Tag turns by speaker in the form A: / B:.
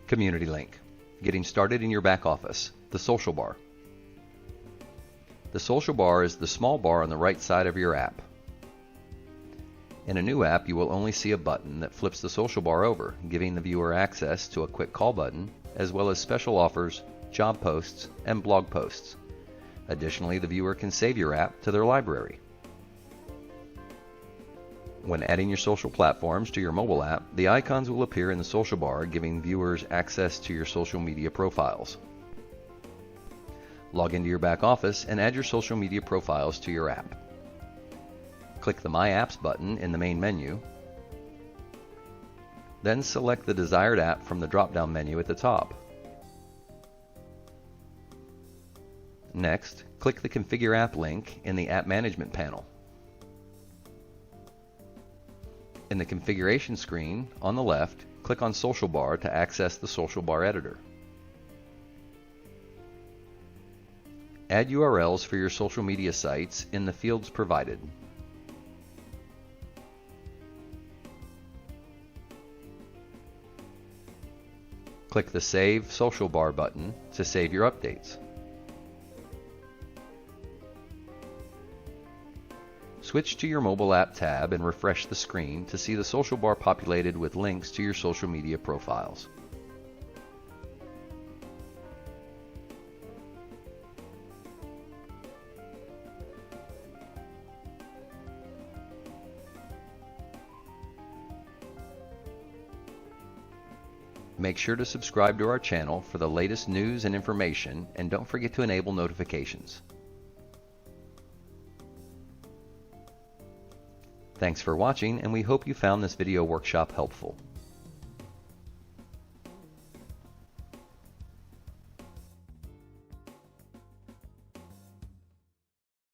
A: Community link. Getting started in your back office. The social bar. The social bar is the small bar on the right side of your app. In a new app, you will only see a button that flips the social bar over, giving the viewer access to a quick call button, as well as special offers, job posts, and blog posts. Additionally, the viewer can save your app to their library. When adding your social platforms to your mobile app, the icons will appear in the social bar, giving viewers access to your social media profiles. Log into your back office and add your social media profiles to your app. Click the My Apps button in the main menu. Then select the desired app from the drop-down menu at the top. Next, click the Configure App link in the App Management panel. In the configuration screen, on the left, click on Social Bar to access the Social Bar editor. Add URLs for your social media sites in the fields provided. Click the Save Social Bar button to save your updates. Switch to your mobile app tab and refresh the screen to see the social bar populated with links to your social media profiles. Make sure to subscribe to our channel for the latest news and information, and don't forget to enable notifications. Thanks for watching, and we hope you found this video workshop helpful.